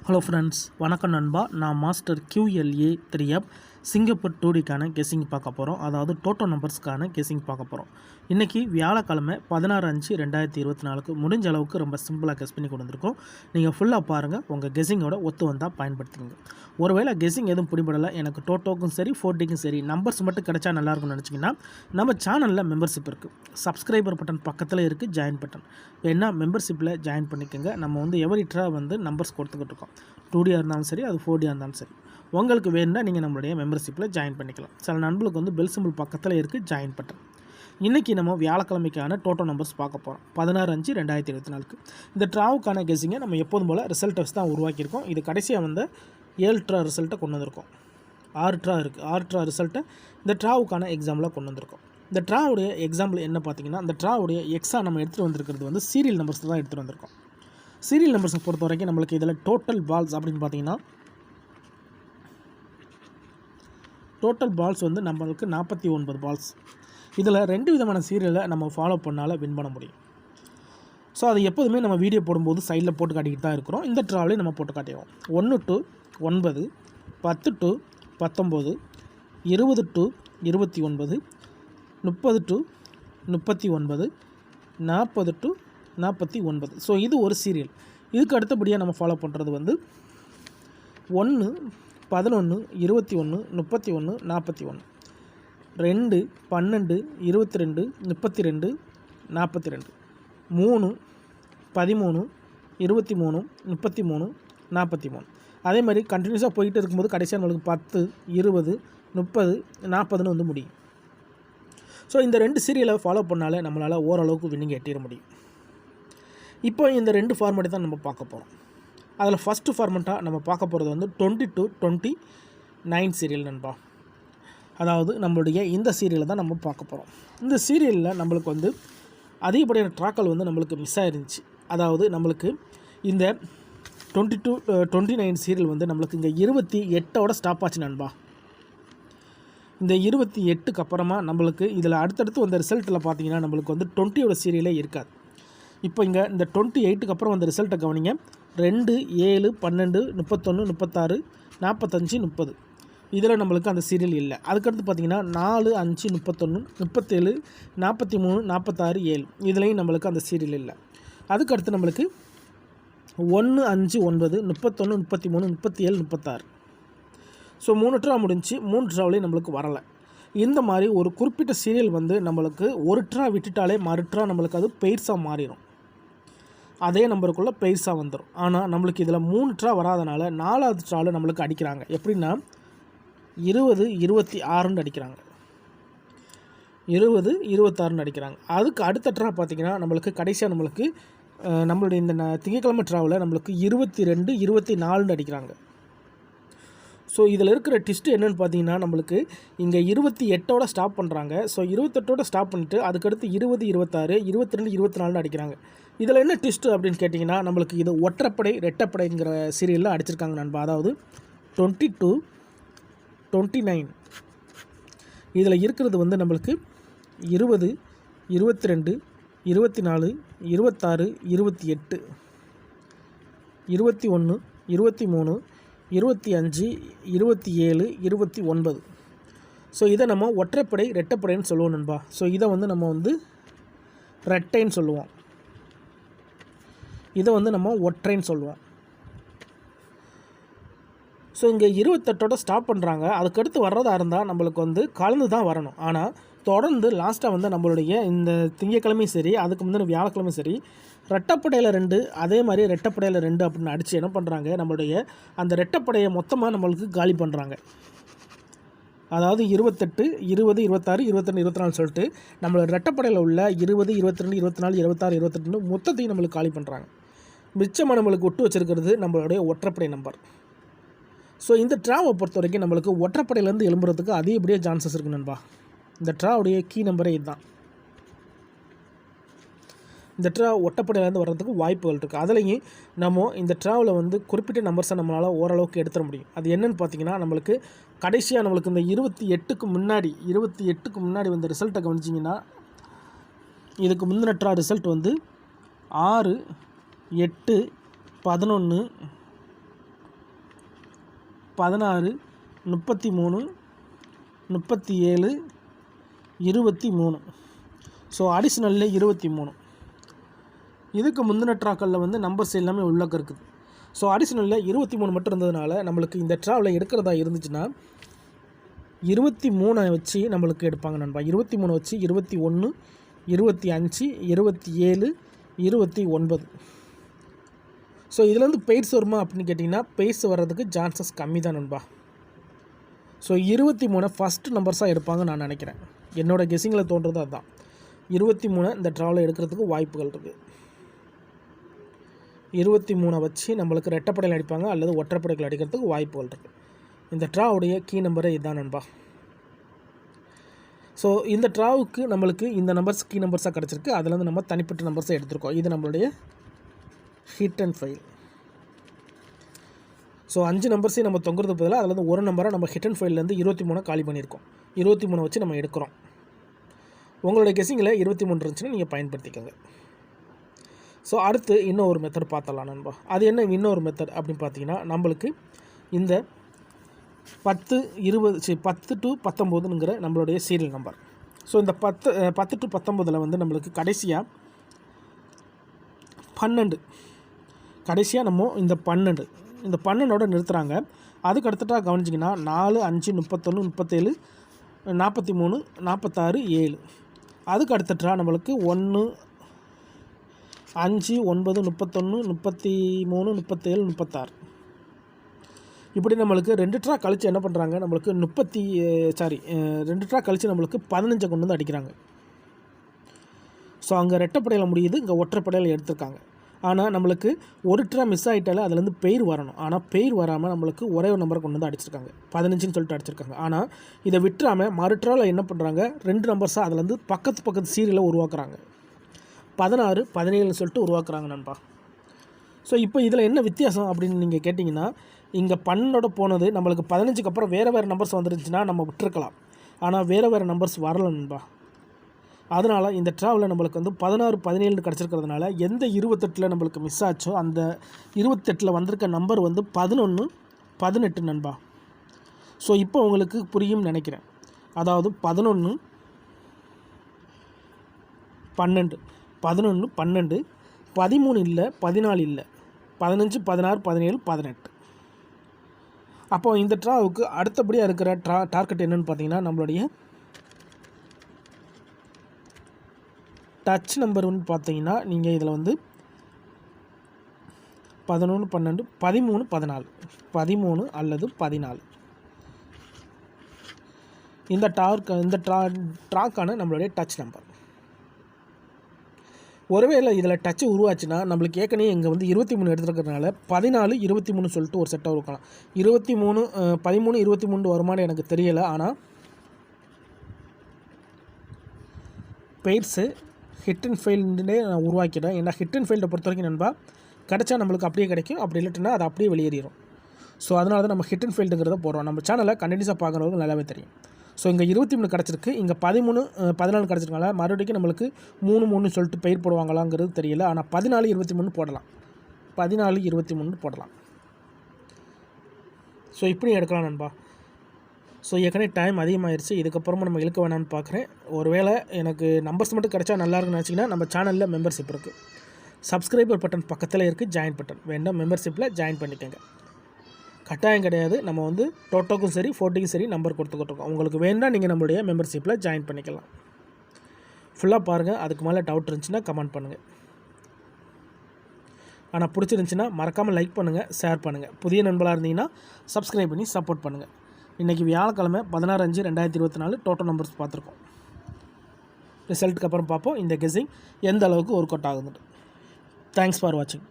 Hello friends, வணக்கம் நண்பா. நான் மாஸ்டர் QLA 3F சிங்கப்பூர் 2Dக்கான கெஸ்ஸிங் பார்க்க போகிறோம். அதாவது டோட்டோ நம்பர்ஸ்க்கான கெஸ்ஸிங் பார்க்க போகிறோம். இன்றைக்கி வியாழக்கிழமை 16/5/2024 முடிஞ்ச அளவுக்கு ரொம்ப சிம்பிளாக கெஸ் பண்ணி கொண்டு வந்திருக்கோம். நீங்கள் ஃபுல்லாக பாருங்கள், உங்கள் கெஸ்ஸிங்கோட ஒத்து வந்தால் பயன்படுத்துங்க. ஒருவேளை கெஸ்ஸிங் எதுவும் பிடிபடலை, எனக்கு டோட்டோக்கும் சரி 4Dக்கும் சரி நம்பர்ஸ் மட்டும் கிடைச்சா நல்லாயிருக்கும்னு நினச்சிங்கன்னா நம்ம சேனலில் மெம்பர்ஷிப் இருக்குது. சப்ஸ்கிரைபர் பட்டன் பக்கத்தில் இருக்குது, ஜாயின் பட்டன். வேணா மெம்பர்ஷிப்பில் ஜாயின் பண்ணிக்கோங்க. நம்ம எவரிட்டராக நம்பர்ஸ் கொடுத்துக்கிட்டு இருக்கோம். 2Dயாக இருந்தாலும் சரி, அது 4Dயாக இருந்தாலும் சரி. உங்களுக்கு வேணும்னா நீங்கள் நம்மளுடைய மெம்பர்ஷிப்பில் ஜாயின் பண்ணிக்கலாம். சில நண்பர்களுக்கு பெல் சிம்பிள் பக்கத்தில் இருக்குது, ஜாயின் பட்டன். இன்றைக்கி நம்ம வியாழக்கிழமைக்கான டோட்டோ நம்பர்ஸ் பார்க்க போகிறோம். 16/5/2024 இந்த ட்ராவுக்கான கெஸ்ஸிங்கை நம்ம எப்போதும் போல் ரிசல்ட் வச்சு தான் உருவாக்கியிருக்கோம். இது கடைசியாக 7 ட்ரா ரிசல்ட்டை கொண்டு வந்திருக்கோம். 6 ட்ரா இருக்குது. 6 ட்ரா ரிசல்ட்டை இந்த ட்ராவுக்கான எக்ஸாம்பிளாக கொண்டு வந்திருக்கோம். இந்த ட்ராவுடைய எக்ஸாம்பிள் என்ன பார்த்தீங்கன்னா, இந்த ட்ராவுடைய எக்ஸா நம்ம எடுத்துகிட்டு வந்திருக்கிறது சீரியல் நம்பர்ஸ் தான் எடுத்துகிட்டு வந்திருக்கோம். சீரியல் நம்பர்ஸை பொறுத்த வரைக்கும் நம்மளுக்கு இதில் டோட்டல் பால்ஸ் அப்படின்னு பார்த்தீங்கன்னா, டோட்டல் பால்ஸ் நம்மளுக்கு 49 பால்ஸ். இதில் 2 விதமான சீரியலை நம்ம ஃபாலோ பண்ணால் வின் பண்ண முடியும். ஸோ அது எப்போதுமே நம்ம வீடியோ போடும்போது சைடில் போட்டு காட்டிக்கிட்டு தான் இருக்கிறோம். இந்த ட்ராவலையும் நம்ம போட்டு காட்டிடுவோம். 1 to 9, 10 to 19, 20 to 29, 30 to 39, 40 to 49. So இது ஒரு சீரியல். இதுக்கு அடுத்தபடியாக நம்ம ஃபாலோ பண்ணுறது 1, 11, 21, 31, 41, 2, 12, 22, 32, 42, 3, 13, 23, 33, 43. அதே மாதிரி கண்டினியூஸாக போயிட்டு இருக்கும்போது கடைசியாக நம்மளுக்கு 10, 20, 30, 40ன்னு முடியும். ஸோ இந்த 2 சீரியலை ஃபாலோ பண்ணாலே நம்மளால் ஓரளவுக்கு வின்னிங் எட்டிட முடியும். இப்போ இந்த 2 ஃபார்மேட்டை தான் நம்ம பார்க்க போகிறோம். அதில் ஃபஸ்ட்டு ஃபார்மெட்டாக நம்ம பார்க்க போகிறது 20 to 29 சீரியல் நண்பா. அதாவது நம்மளுடைய இந்த சீரியலை தான் நம்ம பார்க்க போகிறோம். இந்த சீரியலில் நம்மளுக்கு அதிகப்படியான ட்ராக்கள் நம்மளுக்கு மிஸ் ஆயிருந்துச்சு. அதாவது நம்மளுக்கு இந்த 20 to 29 சீரியல் நம்மளுக்கு இங்கே 28ஓட ஸ்டாப் ஆச்சு நண்பா. இந்த 28க்கு அப்புறமா நம்மளுக்கு இதில் அடுத்தடுத்து வந்த ரிசல்ட்டில் பார்த்தீங்கன்னா நம்மளுக்கு 20ஓட சீரியலே இருக்காது. இப்போ இங்கே இந்த 28க்கு அப்புறம் வந்த ரிசல்ட்டை கவனிங்க. 2, 7, 12, 31, 36, 45, 30. இதில் நம்மளுக்கு அந்த சீரியல் இல்லை. அதுக்கடுத்து பார்த்திங்கன்னா 4, 5, 31, 37, 43, 46, 7. இதுலேயும் நம்மளுக்கு அந்த சீரியல் இல்லை. அதுக்கடுத்து நம்மளுக்கு 1, 5, 9, 31, 33, 37, 36. ஸோ 3 ட்ரா முடிஞ்சு 3 ட்ராவிலையும் நம்மளுக்கு வரலை. இந்த மாதிரி ஒரு குறிப்பிட்ட சீரியல் நம்மளுக்கு ஒரு ட்ரா விட்டுட்டாலே மறு ட்ரா நம்மளுக்கு அது பெய்ர்ஸாக மாறிடும். அதே நம்பருக்குள்ளே பெய்ர்ஸாக வந்துடும். ஆனால் நம்மளுக்கு இதில் 3 ட்ரா வராதனால 4வது ட்ராவில் நம்மளுக்கு அடிக்கிறாங்க. எப்படின்னா 20, 26ன்னு அடிக்கிறாங்க. 20, 26ன்னு அடிக்கிறாங்க. அதுக்கு அடுத்த ட்ரா பார்த்திங்கன்னா நம்மளுக்கு கடைசியாக நம்மளுடைய இந்த திங்கட்கிழமை ட்ராவில் நம்மளுக்கு 22, 24ன்னு அடிக்கிறாங்க. ஸோ இதில் இருக்கிற ட்விஸ்ட்டு என்னென்னு பார்த்தீங்கன்னா, நம்மளுக்கு இங்கே 28ஓட ஸ்டாப் பண்ணுறாங்க. ஸோ 28ஓட ஸ்டாப் பண்ணிவிட்டு அதுக்கடுத்து 20, 26, 22, 24ன்னு அடிக்கிறாங்க. இதில் என்ன ட்விஸ்ட்டு அப்படின்னு கேட்டிங்கன்னா, நம்மளுக்கு இது ஒற்றைப்படை ரெட்டைப்படைங்கிற சீரியலில் அடிச்சிருக்காங்க நண்பா. அதாவது 20 to 29 இதில் இருக்கிறது நம்மளுக்கு 20, 22, 24, 26, 28, 21, 23, 25, 27, 29. ஸோ இதை நம்ம ஒற்றைப்படை ரெட்டைப்படைன்னு சொல்லுவோம் நண்பா. ஸோ இதை நம்ம ரெட்டைன்னு சொல்லுவோம். இதை நம்ம ஒற்றைன்னு சொல்லுவோம். ஸோ இங்கே 28ஓட ஸ்டாப் பண்ணுறாங்க. அதுக்கடுத்து வர்றதா இருந்தால் நம்மளுக்கு கலந்து தான் வரணும். ஆனால் தொடர்ந்து லாஸ்ட்டாக நம்மளுடைய இந்த திங்கக்கிழமையும் சரி, அதுக்கு முந்தின வியாழக்கிழமை சரி, ரெட்டப்படையில் 2, அதே மாதிரி ரெட்டப்படையில் 2 அப்படின்னு அடித்து என்ன பண்ணுறாங்க, நம்மளுடைய அந்த ரெட்டப்படையை மொத்தமாக நம்மளுக்கு காலி பண்ணுறாங்க. அதாவது 28, 20, 26, 22, 24 சொல்லிட்டு நம்மளோட ரெட்டப்படையில் உள்ள 20, 22, 24, 26, 28 மொத்தத்தையும் நம்மளுக்கு காலி பண்ணுறாங்க. மிச்சமாக நம்மளுக்கு ஒட்டு வச்சுருக்கிறது நம்மளுடைய ஒற்றைப்படை நம்பர். ஸோ இந்த ட்ராவை பொறுத்த வரைக்கும் நம்மளுக்கு ஒற்றைப்படையிலேருந்து எழும்புறதுக்கு அதிகப்படியாக சான்சஸ் இருக்குது நண்பா. இந்த ட்ராவுடைய கீ நம்பரே இதுதான். இந்த ட்ரா ஒட்டப்படையிலேருந்து வர்றதுக்கு வாய்ப்புகள் இருக்குது. அதுலேயும் நம்ம இந்த ட்ராவில் குறிப்பிட்ட நம்பர்ஸை நம்மளால் ஓரளவுக்கு எடுத்துட முடியும். அது என்னென்னு பார்த்தீங்கன்னா, நம்மளுக்கு கடைசியாக நம்மளுக்கு இந்த 28க்கு முன்னாடி வந்த ரிசல்ட்டை கவனிச்சிங்கன்னா, இதுக்கு முந்தின ட்ரா ரிசல்ட் 6, 8, 11, 16, 33, 37, 23. ஸோ அடிஷ்னலில் 23. இதுக்கு முந்தின ட்ராக்களில் வந்து நம்பர்ஸ் எல்லாமே உள்ளக்க இருக்குது. ஸோ அடிஷ்னலில் 23 மட்டும் இருந்ததுனால நம்மளுக்கு இந்த ட்ராவில் எடுக்கிறதா இருந்துச்சுன்னா 23 வச்சு நம்மளுக்கு எடுப்பாங்க நண்பா. 23 வச்சு 21, 25, 27, 29. ஸோ இதுலேருந்து பெய்ட்ஸ் வருமா அப்படின்னு கேட்டிங்கன்னா பெய்ட்ஸ் வர்றதுக்கு சான்சஸ் கம்மி தான் நண்பா. ஸோ 23 ஃபஸ்ட் நம்பர்ஸாக எடுப்பாங்க நான் நினைக்கிறேன். என்னோடய கெஸ்ஸிங்கில் தோன்றது அதுதான். 23 இந்த ட்ராவில் எடுக்கிறதுக்கு வாய்ப்புகள் இருக்குது. 23 வச்சு நம்மளுக்கு ரெட்டைப்படையில் அடிப்பாங்க அல்லது ஒற்றைப்படைகள் அடிக்கிறதுக்கு வாய்ப்புகள் இருக்குது. இந்த ட்ராவுடைய கீ நம்பரே இதுதான் நண்பா. ஸோ இந்த ட்ராவுக்கு நம்மளுக்கு இந்த நம்பர்ஸ் கீ நம்பர்ஸாக கிடச்சிருக்கு. அதுலேருந்து நம்ம தனிப்பட்ட நம்பர்ஸை எடுத்துருக்கோம். இது நம்மளுடைய ஹிட் அண்ட் ஃபெயில். ஸோ 5 நம்பர்ஸையும் நம்ம தொங்குறது பதிலாக அதுலேருந்து ஒரு நம்பரை நம்ம ஹிட் அண்ட் ஃபெயிலேருந்து 23 காலி பண்ணியிருக்கோம். 23 வச்சு நம்ம எடுக்கிறோம். உங்களுடைய கெஸ்ஸிங்கில் 23 இருந்துச்சுன்னா நீங்கள் பயன்படுத்திக்கோங்க. ஸோ அடுத்து இன்னொரு மெத்தட் பார்த்தலாம் நண்பா. அது என்ன இன்னொரு மெத்தட் அப்படின்னு பார்த்தீங்கன்னா நம்மளுக்கு இந்த 10, 20 10 to 19ங்கிற நம்மளுடைய சீரியல் நம்பர். ஸோ இந்த 10 to 19 வந்து நம்மளுக்கு கடைசியாக 12 கடைசியாக நம்ம இந்த 12ஓட நிறுத்துகிறாங்க. அதுக்கு அடுத்துட்டா கவனிச்சிங்கன்னா 4, 5, 31, 37, 43, 46, 7. அதுக்கு அடுத்துட்டா நம்மளுக்கு 1, 5, 9, 31, 33, 37, 36. இப்படி நம்மளுக்கு 2 ட்ரா கழித்து என்ன பண்ணுறாங்க, நம்மளுக்கு 2 ட்ரா கழித்து நம்மளுக்கு 15 கொண்டு வந்து அடிக்கிறாங்க. ஸோ அங்கே ரெட்டைப்படையில் முடியுது, இங்கே ஒற்றைப்படையில் எடுத்திருக்காங்க. ஆனால் நம்மளுக்கு ஒரு ட்ரா மிஸ் ஆகிட்டாலே அதுலேருந்து பெயர் வரணும். ஆனால் பெயர் வராமல் நம்மளுக்கு ஒரே ஒரு நம்பரை கொண்டு வந்து அடிச்சிருக்காங்க. 15ன்னு சொல்லிட்டு அடிச்சிருக்காங்க. ஆனால் இதை விட்டுறாமல் மறு ட்ராவில் என்ன பண்ணுறாங்க, 2 நம்பர்ஸாக அதுலேருந்து பக்கத்து சீரியலை உருவாக்குறாங்க. 16, 17 சொல்லிட்டு உருவாக்குறாங்க நண்பா. ஸோ இப்போ இதில் என்ன வித்தியாசம் அப்படின்னு நீங்கள் கேட்டிங்கன்னா, இங்கே 12 போனது நம்மளுக்கு 15க்கு அப்புறம் வேறு நம்பர்ஸ் வந்துருந்துச்சுன்னா நம்ம விட்டுருக்கலாம். ஆனால் வேறு நம்பர்ஸ் வரல நண்பா. அதனால் இந்த ட்ராவில் நம்மளுக்கு வந்து 16, 17 கிடச்சிருக்கிறதுனால எந்த 28 நம்மளுக்கு மிஸ் ஆச்சோ அந்த 28 வந்திருக்க நம்பர் வந்து 11, 18 நண்பா. ஸோ இப்போ உங்களுக்கு புரியும் நினைக்கிறேன். அதாவது 11, 12, 11, 12, 13 இல்லை, 14 இல்லை, 15, 16, 17, 18. அப்போது இந்த ட்ராவுக்கு அடுத்தபடியாக இருக்கிற டார்கெட் என்னென்னு பார்த்தீங்கன்னா நம்மளுடைய டச் நம்பர்னு பார்த்தீங்கன்னா நீங்கள் இதில் வந்து 11, 12, 13, 14, 13 அல்லது 14 இந்த ட்ராக்கான நம்மளுடைய டச் நம்பர். ஒருவேளை இதில் டச்சு உருவாச்சுன்னா நம்மளுக்கு ஏற்கனவே இங்கே வந்து 23 எடுத்துருக்கிறதுனால 14, 23 சொல்லிட்டு ஒரு செட்டாக இருக்கலாம். 23, 13, 23 வருமானு எனக்கு தெரியலை. ஆனால் பெய்ட்ஸு ஹிட் அண்ட் ஃபெயில்டுனே நான் உருவாக்கிட்டேன். ஏன்னா ஹிட் அண்ட் ஃபெயில்டை பொறுத்த வரைக்கும் நண்பா கிடச்சா நம்மளுக்கு அப்படியே கிடைக்கும், அப்படி இல்லைன்னா அது அப்படியே வெளியேறிடும். ஸோ அதனால தான் நம்ம ஹிட் அண்ட் ஃபெயில்டுங்கிறத போடுறோம். நம்ம சேனலை கண்டினியூஸாக பார்க்குறவங்க நல்லாவே தெரியும். ஸோ இங்கே 23 கிடச்சிருக்கு, இங்கே 13, 14 கிடச்சிருக்காங்க. மறுபடியும் நம்மளுக்கு 3 சொல்லிட்டு பெயர் போடுவாங்களாங்கிறது தெரியல. ஆனால் 14, 23 போடலாம். 14, 23 போடலாம். ஸோ இப்படி எடுக்கலாம் நண்பா. ஸோ ஏற்கனவே டைம் அதிகமாகிடுச்சு. இதுக்கப்புறமா நம்ம இழுக்க வேணாம்னு பார்க்குறேன். ஒருவேளை எனக்கு நம்பர்ஸ் மட்டும் கிடச்சா நல்லாயிருக்குன்னு நினச்சிங்கன்னா நம்ம சேனலில் மெம்பர்ஷிப் இருக்குது. சப்ஸ்கிரைபர் பட்டன் பக்கத்தில் இருக்குது, ஜாயின் பட்டன் வேண்டாம், மெம்பர்ஷிப்பில் ஜாயின் பண்ணிக்கோங்க. கட்டாயம் கிடையாது. நம்ம வந்து டோட்டோக்கும் சரி 40க்கும் சரி நம்பர் கொடுத்துக்கிட்டுருக்கோம். உங்களுக்கு வேண்டாம் நீங்கள் நம்மளுடைய மெம்பர்ஷிப்பில் ஜாயின் பண்ணிக்கலாம். ஃபுல்லாக பாருங்கள். அதுக்கு மேலே டவுட் இருந்துச்சுன்னா கமெண்ட் பண்ணுங்கள். ஆனால் பிடிச்சிருந்துச்சின்னா மறக்காமல் லைக் பண்ணுங்கள், ஷேர் பண்ணுங்கள். புதிய நண்பர்களாக இருந்தீங்கன்னா சப்ஸ்கிரைப் பண்ணி சப்போர்ட் பண்ணுங்கள். இன்றைக்கி வியாழக்கிழமை 16/5/2024 டோட்டல் நம்பர்ஸ் பார்த்துருக்கோம். ரிசல்ட்டுக்கு அப்புறம் பார்ப்போம் இந்த கெஸ்ஸிங் எந்த அளவுக்கு ஒர்க் அவுட் ஆகுதுன்னு. தேங்க்ஸ் ஃபார் வாட்சிங்.